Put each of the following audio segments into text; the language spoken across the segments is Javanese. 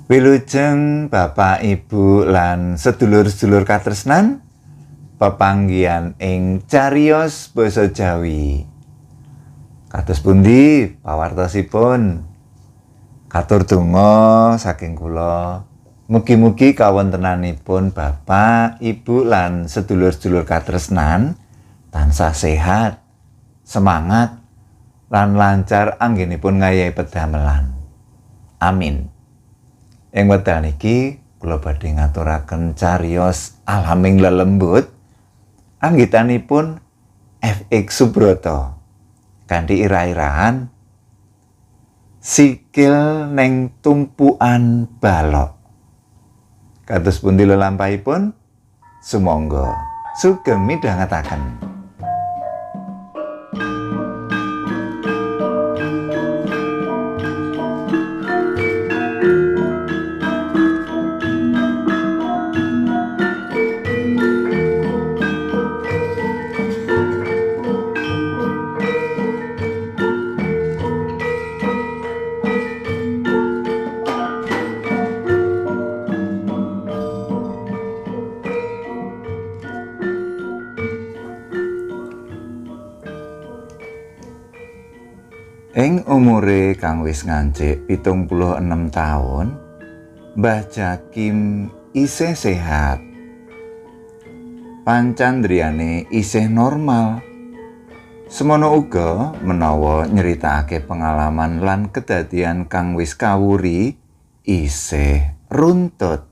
Wilujeng Bapak Ibu lan sedulur-sedulur katresnan pepanggihan ing cariyos basa Jawi. Kados pundi pawartosipun? Katur donga saking kula. Mugi-mugi kawontenanipun Bapak, Ibu lan sedulur-sedulur katresnan tansah sehat, semangat lan lancar anggenipun ngayahi pedamelan. Amin. Ing wekdal niki kula badhe ngaturaken cariyos alaming lelembut anggitanipun FX Subroto kanthi ira-irahan sikil neng tumpukan balok. Kados pundi lelampahipun? Sumangga sugeng midhangetaken. Ing umure kang wis ngancik 76 taun, Mbah Jakim isih sehat. Pancandriyane isih normal. Semono uga menawa nyeritakake pengalaman lan kedadian kang wis kawuri isih runtut.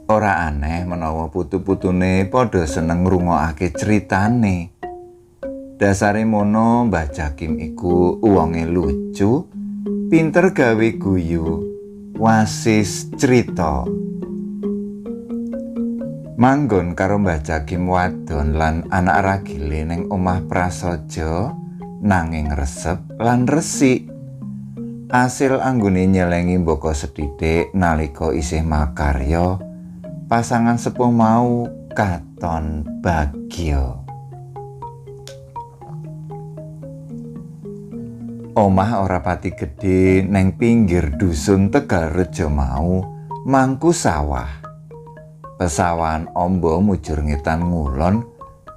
Ora aneh menawa putu-putune padha seneng ngrungokake critane. Dasare mono Mbah Jakim iku wonge lucu, pinter gawe guyu, wasis crita. Manggon karo Mbah Jakim wadon lan anak ragile ning omah prasaja nanging resep lan resik. Asil anggone nyelengi mboko sethithik nalika isih makarya, pasangan sepuh mau katon bagya. Omah ora pati gedhe neng pinggir dusun Tegalrejo mau mangku sawah. Pesawahan amba mujur ngetan ngulon,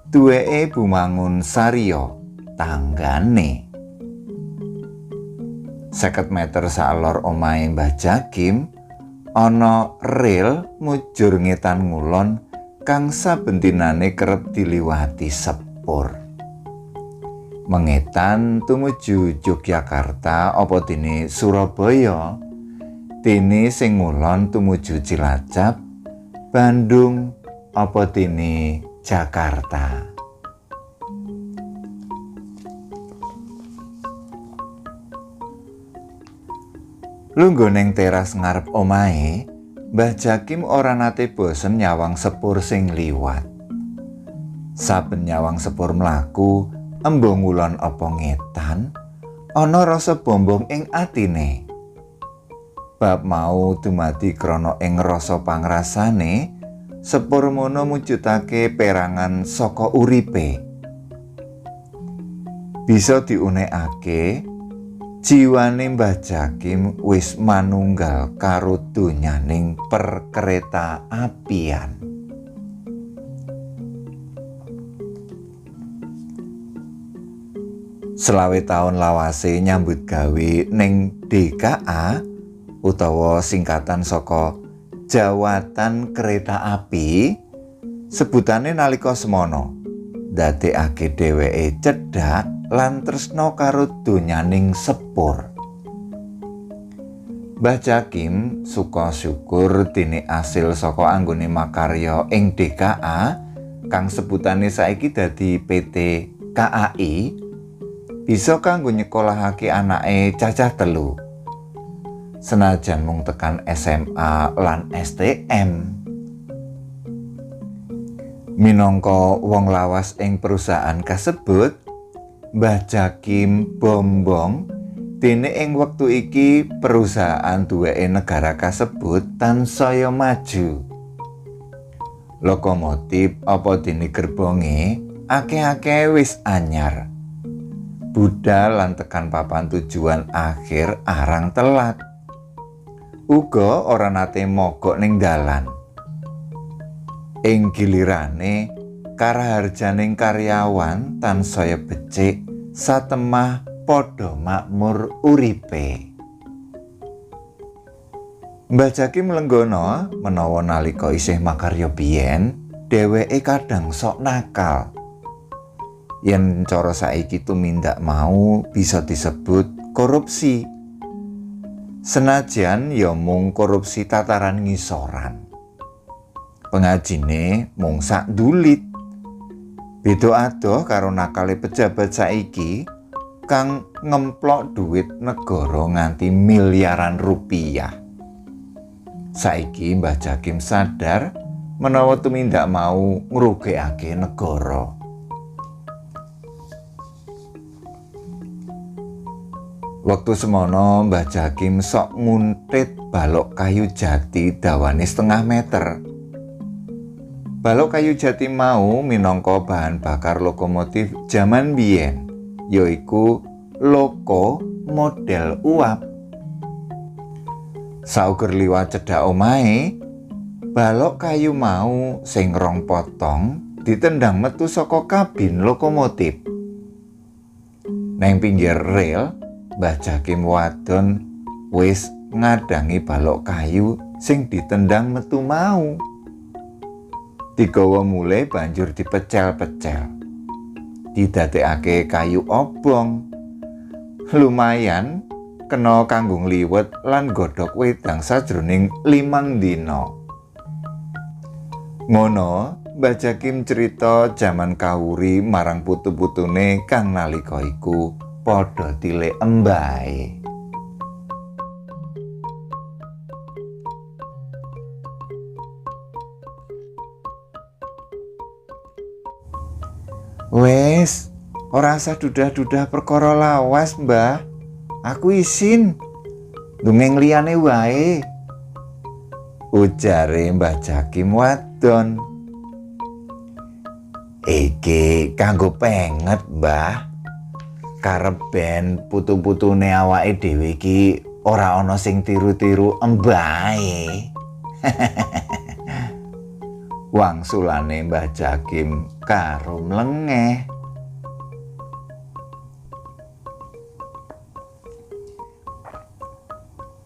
duweke bumangun Sarya tanggane. 50 meter salor omahe Mbah Jakim ana ril mujur ngetan ngulon kang saben dinane kerep diliwati sepur. Mengetan tumuju Yogyakarta apa dene Surabaya, dene sing ngulon tumuju Cilacap, Bandung apa dene Jakarta. Lungguh ning teras ngarep omahe, Mbah Jakim ora nate bosen nyawang sepur sing liwat. Saben nyawang sepur mlaku, embung ngulon apa ngetan, ana rasa bombong ing atine. Bab mau dumadi krana ing rasa pangrasane, sepur mono mujudake perangan saka uripe. Bisa diunekake, jiwane Mbah Jakim wis manunggal karo donyaning perkereta apian. Selawe taun lawase nyambut gawe ning DKA utawa singkatan saka Jawatan Kereta Api, sebutane nalika semono ndadekake dheweke cedhak lan tresna karo donyaning sepur. Mbah Jakim suka syukur dene asil saka anggone makarya ing DKA kang sebutane saiki dadi PT KAI bisa kanggo nyekolahake anake cacah 3. Senajan mung tekan SMA lan STM. Minangka wong lawas ing perusahaan kasebut, Mbah Jakim bombong dene ing wektu iki perusahaan duweke negara kasebut tansaya maju. Lokomotif apa dene gerbonge akeh-akeh wis anyar. budal lan tekan papan tujuan akhir arang telat. Uga ora nate mogok ning dalan. Ing gilirane karaharjaning karyawan tansaya becik satemah padha makmur uripe. Mbah Jakim lenggono menawa nalika isih makarya biyen dheweke kadang sok nakal. Yen cara saiki tumindak mau bisa disebut korupsi. Senajan ya mung korupsi tataran ngisoran. Pengajine mung sak dulit. Beda adoh karo nakale pejabat saiki kang ngemplok duit negara nganti miliaran rupiah. Saiki Mbah Jakim sadar menawa tumindak mau ngrugekake negara. Waktu semono Mbah Jakim sok nguntit balok kayu jati dawane 0,5 meter. Balok kayu jati mau minangka bahan bakar lokomotif jaman biyen, yaiku loko model uap. Sauger liwat cedhak omahe, balok kayu mau sing 2 potong ditendang metu saka kabin lokomotif. Neng pinggir rel, Mbah Jakim wadon wis ngadangi balok kayu sing ditendang metu mau. Digawa mulai banjur dipecel-pecel. Didadekake kayu obong. Lumayan kena kanggo ngliwet lan godhog wedang sajroning 5 dina. Ngono, Mbah Jakim cerita jaman kawuri marang putu-putune kang nalika iku padha tilik embahe. Wes, ora usah dudah-dudah perkara lawas, Mbah. Aku isin. Dongeng liyane wae. Ujare Mbah Jakim wadon. Iki kanggo penget, Mbah. Karep ben putu-putune awake dhewe iki ora ana sing tiru-tiru embahe. Wangsulane Mbah Jakim karo mlengeh.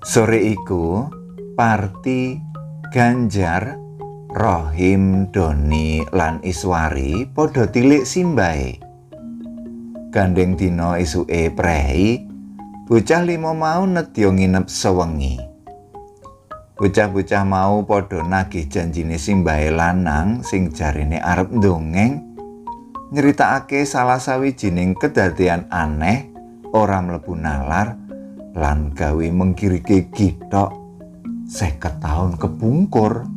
Sore iku Parti, Ganjar, Rohim, Doni lan Iswari padha tilik simbahe. Gandeng dina esuke prei, bocah 5 mau nedya nginep sewengi. Bocah-bocah mau padha nagih janjine simbahe lanang sing jarine arep ndongeng, nyeritakake salah sawijining kedadean aneh ora mlebu nalar lan gawe mengkirike githok 50 taun kepungkur.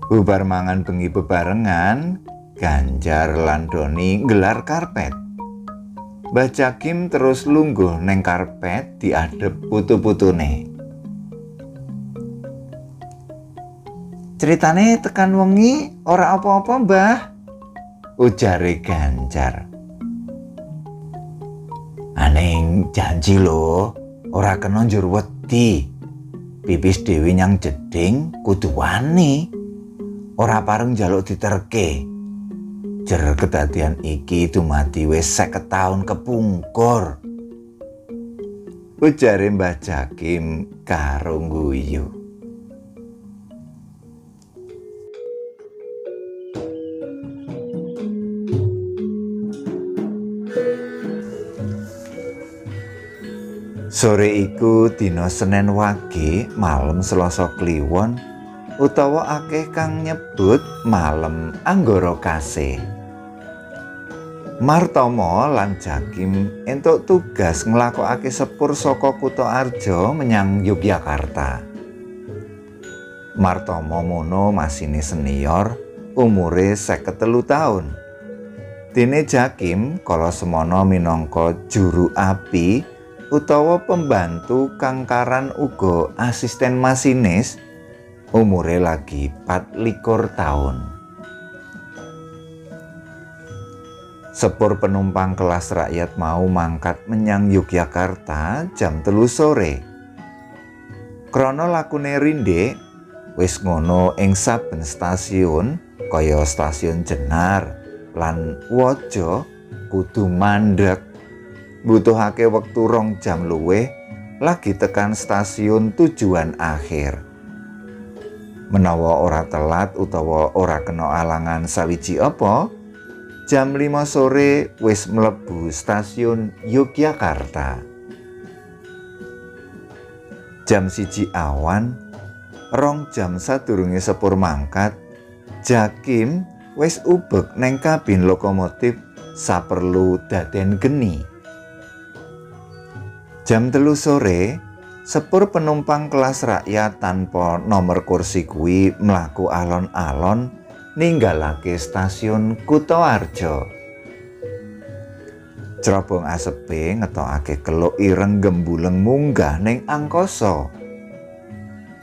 Bubar mangan bengi bebarengan, Ganjar lan Doni nggelar karpet. Mbah Jakim terus lungguh neng karpet diadep putu-putune. Ceritane tekan wengi ora apa-apa, Mbah, ujare Ganjar. Aning janji lho, ora kena njur wedi. Pipis dhewe nyang jeding kudu wani. Ora pareng njaluk diterke. Jer kedadian iki dumadi wis 50 taun kepungkur. Ujare Mbah Jakim karo ngguyu. Sore iku dina Senin Wage malem Selasa Kliwon utawa akeh kang nyebut malem Anggara Kasih. Martama lan Jakim entuk tugas nglakokake sepur saka Kutoarja menyang Yogyakarta. Martama mono masine senior, umure 53 taun. Dene Jakim kala semono minangka juru api utawa pembantu kang karan uga asisten masinis, umure lagi 24 taun. Sepur penumpang kelas rakyat mau mangkat menyang Yogyakarta jam 3 sore. Krana lakune rindhik, wis ngono ing saben stasiun kaya stasiun Jenar lan Waja kudu mandheg. Butuhake wektu 2 jam luwih lagi tekan stasiun tujuan akhir. Menawa ora telat utawa ora kena alangan sawiji apa, jam 5 sore wis mlebu stasiun Yogyakarta. Jam 1 awan, 2 jam sadurunge sepur mangkat, Jakim wis ubek neng kabin lokomotif saperlu daden geni. Jam 3 sore, sepur penumpang kelas rakyat tanpa nomor kursi kuwi mlaku alon-alon ninggalake stasiun Kutoarja. Cerobong asepe ngetokake keluk ireng gembuleng munggah ning angkasa.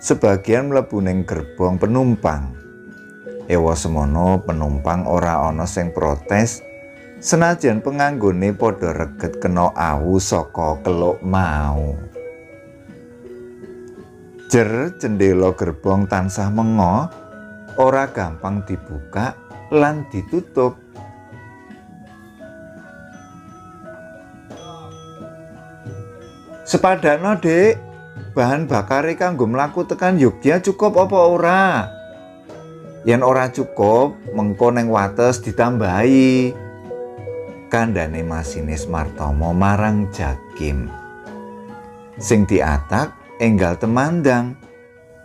Sebagian mlebu ning gerbong penumpang. Ewa semono penumpang ora ana sing protes senajan penganggone padha reget kena awu saka keluk mau. Jer jendela gerbong tansah mengo, ora gampang dibuka lan ditutup. Sepadakno, Dik. Bahan bakare kanggo mlaku tekan Yogya cukup apa ora? Yen ora cukup, mengko neng wates ditambahi. Kandhane masinis Martomo marang Jakim. Sing diatak enggal temandang.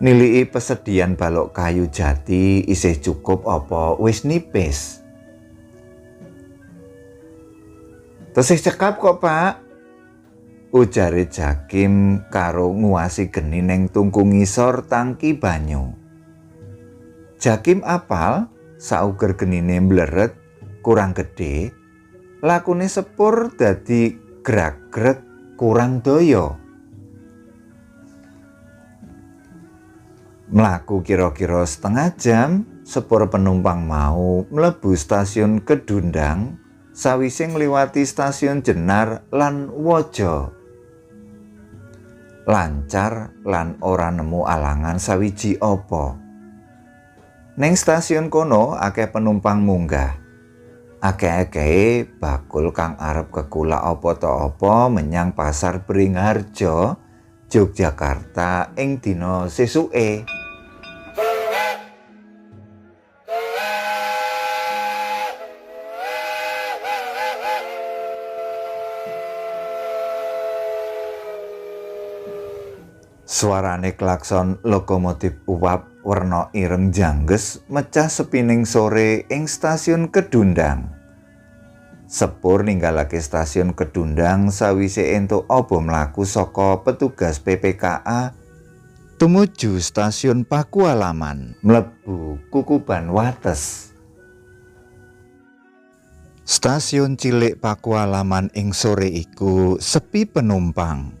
Niliki pesedian balok kayu jati isih cukup apa wis nipis. Tesih cekap kok, Pak. Ujare Jakim karo nguwasi geni ning tungku ngisor tangki banyu. Jakim apal sauger genine mbleret kurang gedhe, lakune sepur dadi grag-greg kurang daya. Mlaku kira-kira setengah jam, sepur penumpang mau mlebu stasiun Kedundang sawise ngliwati stasiun Jenar lan Waja. Lancar lan ora nemu alangan sawiji apa. Ning stasiun kono akeh penumpang munggah. Akeh-akehe bakul kang arep kekulak apa ta apa menyang Pasar Beringharjo, Yogyakarta ing dina sesuke. Suarane klakson lokomotif uap werna ireng jangges mecah sepining sore ing stasiun Kedundang. Sepur ninggalake stasiun Kedundang sawise entuk aba mlaku saka petugas PPKA tumuju stasiun Pakualaman mlebu Kukuban Wates. Stasiun cilik Pakualaman ing sore iku sepi penumpang.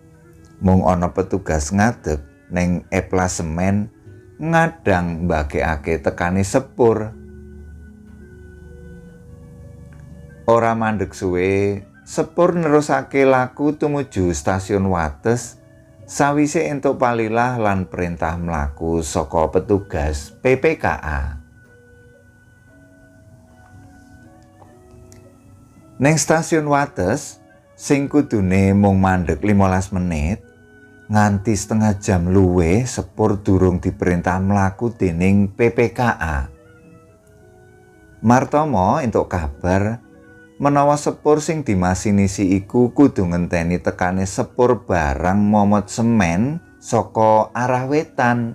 Mung ana petugas ngadeg ning eplasemen ngadang mbagekake tekane sepur. Ora mandheg suwe, sepur nerusake laku tumuju stasiun Wates sawise entuk palilah lan perintah mlaku saka petugas PPKA. Ning stasiun Wates sing kudune mung mandheg 15 menit, nganti setengah jam luwih sepur durung diperintah mlaku dening PPKA. Martomo entuk kabar menawa sepur sing dimasinisi iku kudu ngenteni tekane sepur barang momot semen saka arah wetan.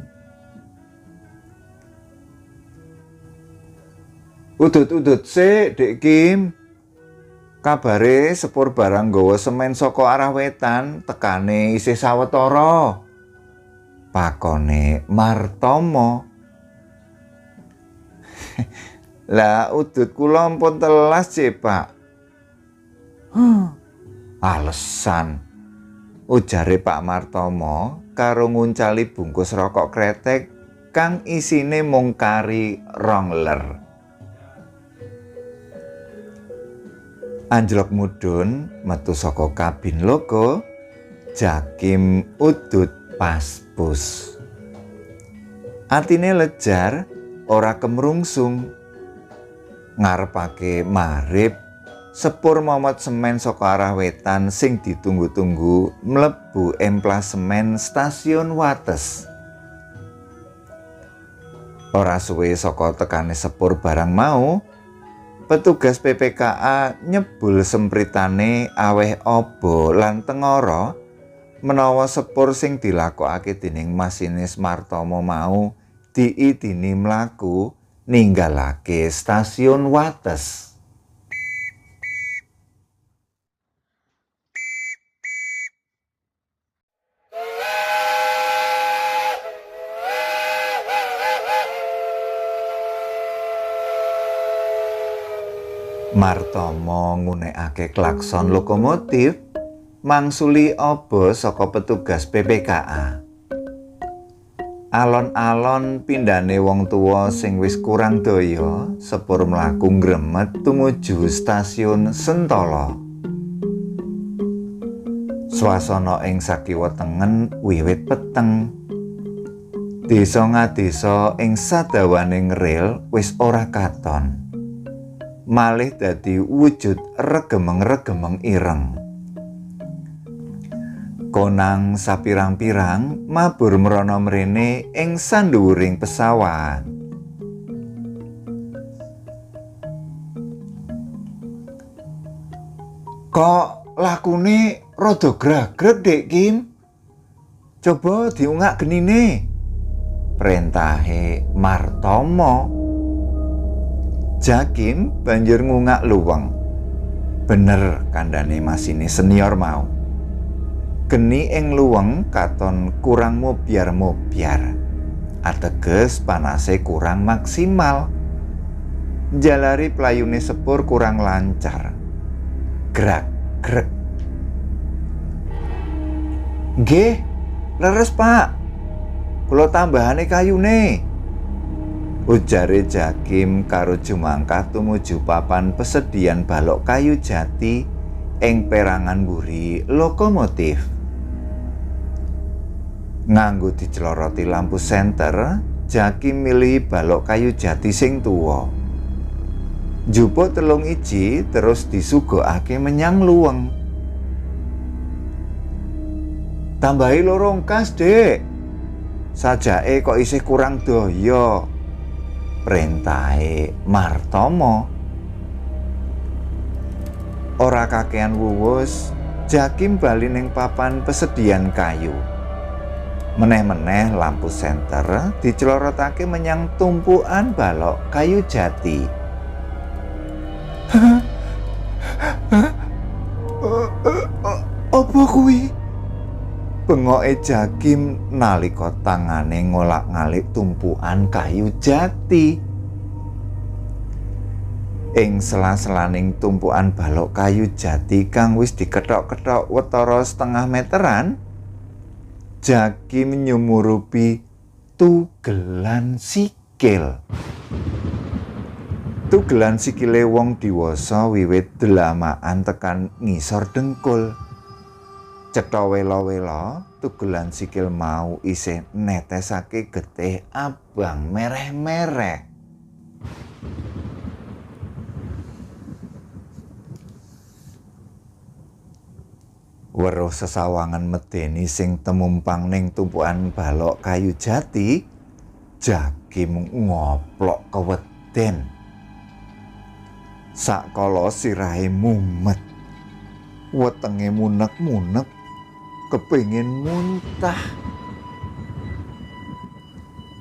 Udut-udut sik, Dik Kim. Kabare sepur barang nggawa semen saka arah wetan tekane isih sawetara. Pakone Martomo. Lah udut kula ampun telas, Pak. Alesan. Ujare Pak Martomo karo nguncali bungkus rokok kretek kang isine mung kari 2 ler. Anjlok mudhun metu saka kabin logo, Jakim udut paspus. Atine lejar, ora kemrungsung. Ngarepake marip, sepur momot semen saka arah wetan sing ditunggu-tunggu mlebu emplasemen stasiun Wates. Ora suwe saka tekane sepur barang mau, petugas PPKA nyebul sempritane aweh aba lan tengara menawa sepur sing dilakokake dening masinis Martomo mau diidini mlaku ninggalake stasiun Wates. Martomo ngunekake klakson lokomotif mangsuli aba saka petugas PPKA. Alon-alon pindhane wong tuwa sing wis kurang daya, sepur mlaku ngremet tumuju stasiun Sentala. Swasana ing sakiwa tengen wiwit peteng. Desa ngadesa ing sadawaning ril wis ora katon. Malih dadi wujud regemeng-regemeng ireng. Konang sapirang-pirang mabur mrana mrene ing sanduwuring pesawat. Kok lakune rada gragreg, Dek Kim? Coba diungak genine, perintahe Martomo. Jakim banjur ngungak luweng. Bener kandhane masine senior mau. Geni ing luweng katon kurang mobyar-mobyar. Ateges panase kurang maksimal. Jalari playune sepur kurang lancar. Grak-grek. Nggih, leres Pak. Kula tambahane kayune. Ujare Jakim karo jumangkah tumuju papan pesedian balok kayu jati ing perangan mburi lokomotif. Nganggo diceloroti lampu senter, Jakim milih balok kayu jati sing tuwa. Njupuk telung iji terus disugokake menyang luweng. Tambahi loro kas, Dek. Sajake kok isih kurang daya, perintahe Martomo. Ora kakean wuwus, Jakim bali ning papan pesedian kayu. Meneh-meneh lampu senter dicelorotake menyang tumpukan balok kayu jati. Apa kuwi? Bengoke Jakim nalika tangane ngolak-ngalik tumpukan kayu jati. Ing sela-selaning tumpukan balok kayu jati kang wis dikethok-kethok watara setengah meteran, Jakim nyumurupi tugelan sikil. Tugelan sikile wong diwasa wiwit delamaan tekan ngisor dengkul. Cetha wela-wela tugelan sikil mau isih netesake getih abang mereh-mereh. Weruh sesawangan medeni sing temumpang ning tumpukan balok kayu jati, Jakim ngoplok keweden. Sakala sirahe mumet, wetenge munek-munek, kepengin muntah.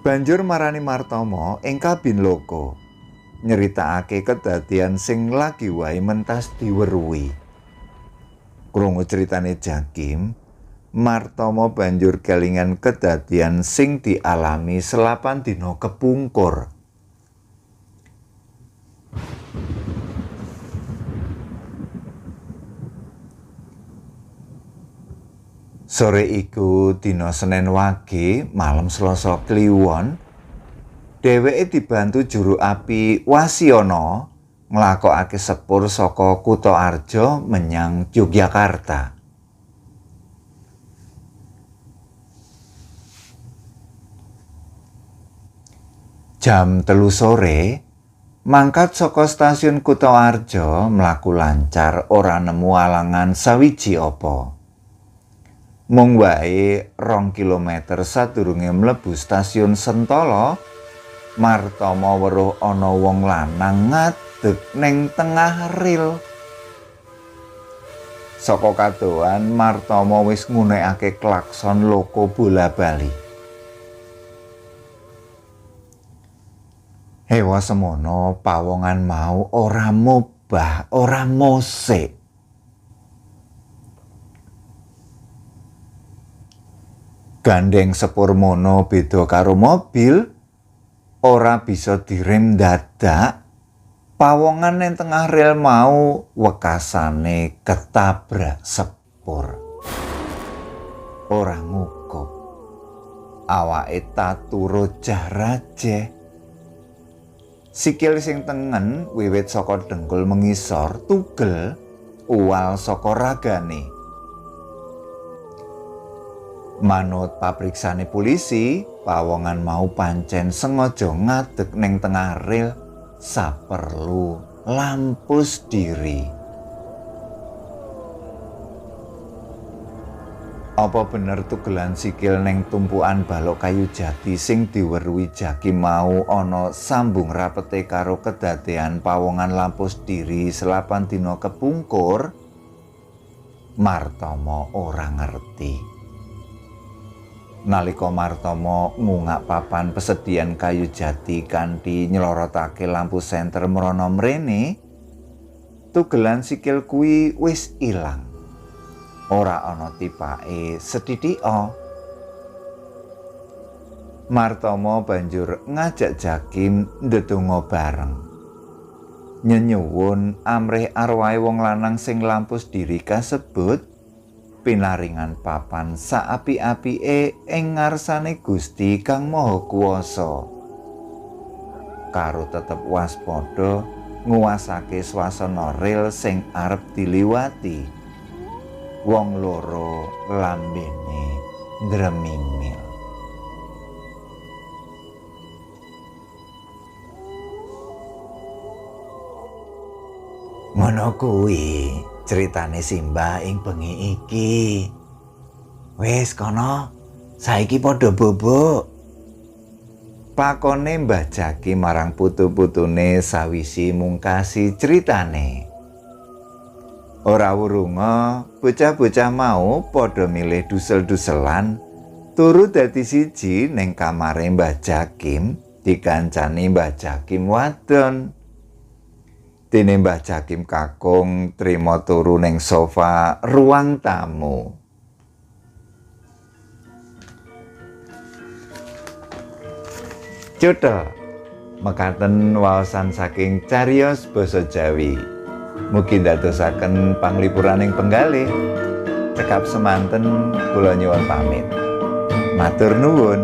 Banjur marani Martomo ing kabin loko, nyeritakake kedadian sing lagi wae mentas diweruhi. Krungu critane Jakim, Martomo banjur kelingan kedadian sing dialami selapan dina kepungkur. Sore iku dina Senin Wage, malam Selasa Kliwon, dheweke dibantu juru api Wasiono nglakokake sepur saka Kutoarja menyang Yogyakarta. Jam 3 sore, mangkat saka stasiun Kutoarja mlaku lancar ora nemu alangan sawiji apa. Mung wae 2 kilometer sadurunge mlebu stasiun Sentala, Martama weruh ana wong lanang ngadeg ning tengah ril. Saka kadohan Martama wis ngunekake klakson loko bola-bali. Hewa semono pawongan mau ora mobah, ora mosik. Gandeng sepur mono beda karo mobil, ora bisa direm dadak. Pawongan ning tengah rel mau wekasane ketabrak sepur. Ora ngukup. Awake taturo jarajeh. Sikil sing tengen wiwit saka dengkul mengisor tugel uwal saka ragane. Manut papriksane polisi, pawongan mau pancen sengaja ngadeg ning tengah ril saperlu lampus diri. Apa bener tugelan sikil ning tumpukan balok kayu jati sing diweruhi Jakim mau ana sambung rapete karo kedadean pawongan lampus diri selapan dina kepungkur? Martama ora ngerti. Nalika Martama ngungak papan pesedian kayu jati kanthi nylorotake lampu senter mrana mrene, tugelan sikil kuwi wis ilang. Ora ana tipake sedhithika. Martama banjur ngajak Jakim ndedonga bareng. Nyenyuwun amrih arwahe wong lanang sing lampus diri kasebut pinaringan papan saapi-apike ing ngarsane Gusti Kang Maha Kuwasa. Karo tetep waspada nguwasake swasana ril sing arep diliwati. Wong loro lambene ndremimil. Ngono kuwi critane Simbah ing bengi iki. Wis kono, saiki padha bobok. Pakone Mbah Jaki marang putu-putune sawisi mungkasi critane. Ora wurunga, bocah-bocah mau padha milih dusel-duselan turu dadi siji ning kamare Mbah Jakim dikancani Mbah Jakim wadon. Dene Mbah Jakim kakung trima turu ning sofa ruang tamu. Cutha, mekaten waosan saking cariyos basa Jawi. Mugi ndadosaken panglipuraning penggalih. Cekap semanten kula nyuwun pamit. Matur nuwun.